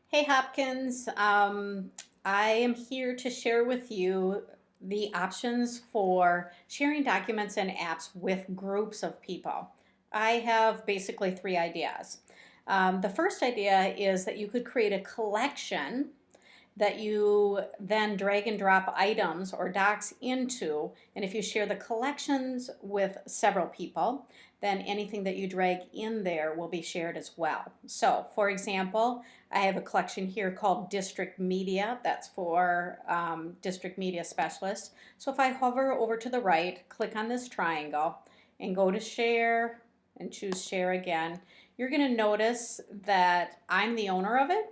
Hey Hopkins, I am here to share with you the options for sharing documents and apps with groups of people. I have basically three ideas. The first idea is that you could create a collection that you then drag and drop items or docs into. And if you share the collections with several people, then anything that you drag in there will be shared as well. So, for example, I have a collection here called District Media. That's for District Media Specialists. So if I hover over to the right, click on this triangle, and go to Share and choose Share again, you're going to notice that I'm the owner of it.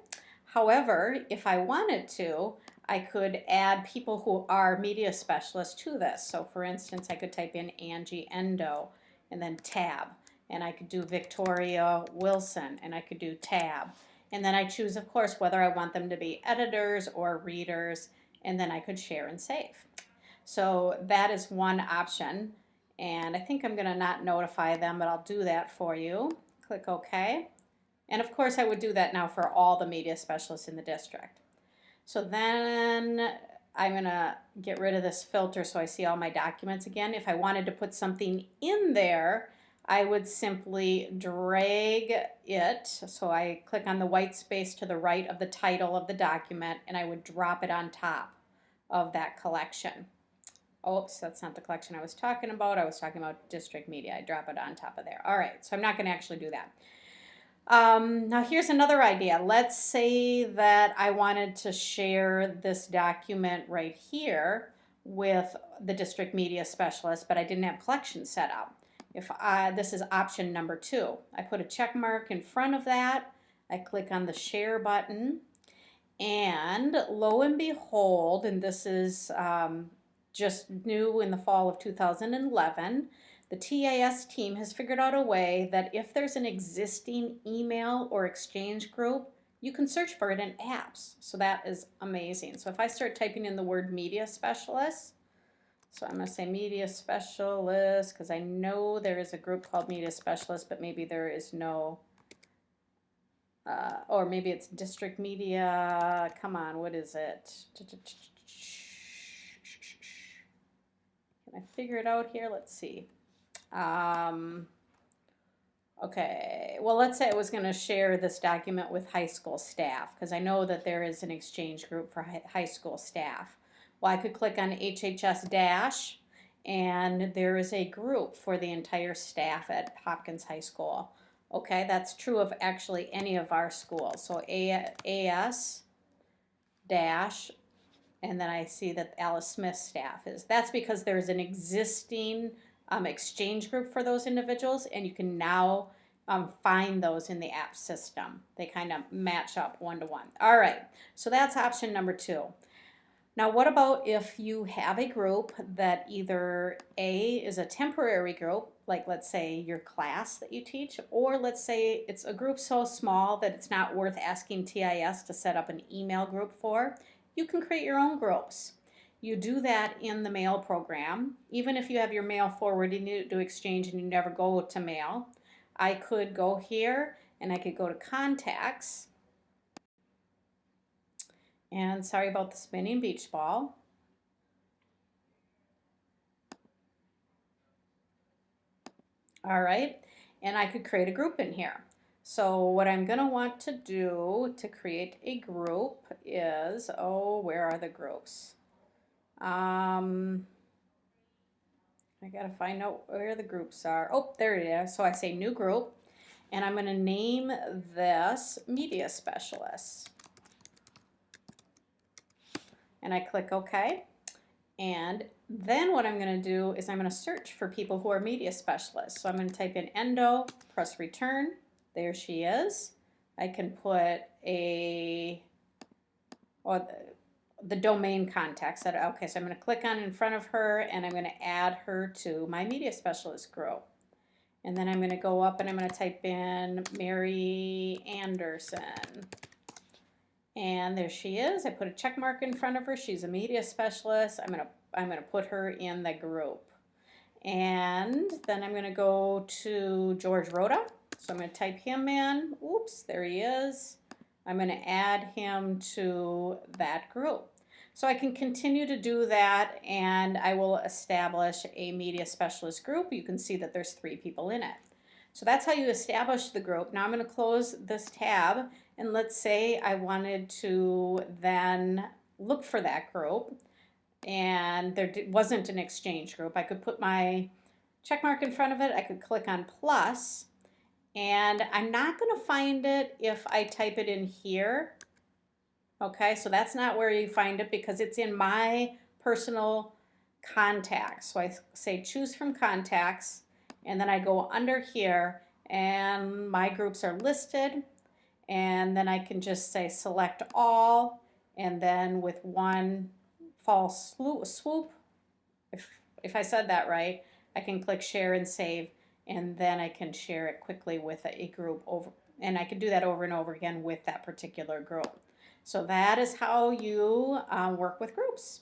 However, if I wanted to, I could add people who are media specialists to this. So for instance, I could type in Angie Endo and then tab. And I could do Victoria Wilson and I could do tab. And then I choose, of course, whether I want them to be editors or readers. And then I could share and save. So that is one option. And I think I'm going to not notify them, but I'll do that for you. Click OK. And of course, I would do that now for all the media specialists in the district. So then I'm going to get rid of this filter so I see all my documents again. If I wanted to put something in there, I would simply drag it. So I click on the white space to the right of the title of the document, and I would drop it on top of that collection. Oops, that's not the collection I was talking about. I was talking about district media. I drop it on top of there. All right, so I'm not going to actually do that. Now here's another idea. Let's say that I wanted to share this document right here with the district media specialist, but I didn't have collection set up. This is option number 2. I put a check mark in front of that. I click on the share button, and lo and behold, and this is just new in the fall of 2011, the TAS team has figured out a way that if there's an existing email or exchange group, you can search for it in apps. So that is amazing. So if I start typing in the word media specialist, so I'm going to say media specialist because I know there is a group called media specialist, but maybe there is no, or maybe it's district media. Come on, what is it? Can I figure it out here? Let's see. Okay, well, let's say I was going to share this document with high school staff because I know that there is an exchange group for high school staff. Well, I could click on HHS dash, and there is a group for the entire staff at Hopkins High School. Okay, that's true of actually any of our schools. So AS dash, and then I see that Alice Smith staff is. That's because there's an existing exchange group for those individuals, and you can now find those in the app system. They kind of match up one-to-one. All right, so that's option number 2. Now, what about if you have a group that either A is a temporary group, like let's say your class that you teach, or let's say it's a group so small that it's not worth asking TIS to set up an email group for. You can create your own groups. You do that in the mail program. Even if you have your mail forwarding to exchange and you never go to mail, I could go here and I could go to contacts. And sorry about the spinning beach ball. All right, and I could create a group in here. So what I'm going to want to do to create a group is, oh, where are the groups? I got to find out where the groups are. Oh, there it is. So I say new group, and I'm going to name this media specialist. And I click OK. And then what I'm going to do is I'm going to search for people who are media specialists. So I'm going to type in Endo, press return. There she is. I can put the domain context. Okay, so I'm going to click on in front of her and I'm going to add her to my media specialist group. And then I'm going to go up and I'm going to type in Mary Anderson. And there she is. I put a check mark in front of her. She's a media specialist. I'm gonna put her in the group. And then I'm gonna go to George Rhoda. So I'm gonna type him in. Oops, there he is. I'm going to add him to that group. So I can continue to do that, and I will establish a media specialist group. You can see that there's 3 people in it. So that's how you establish the group. Now I'm going to close this tab, and let's say I wanted to then look for that group, and there wasn't an exchange group. I could put my check mark in front of it. I could click on plus, and I'm not going to find it if I type it in here. Okay, so that's not where you find it because it's in my personal contacts. So I say choose from contacts, and then I go under here, and my groups are listed, and then I can just say select all, and then with one false swoop, if I said that right, I can click share and save, and then I can share it quickly with a group over, and I can do that over and over again with that particular group. So that is how you work with groups.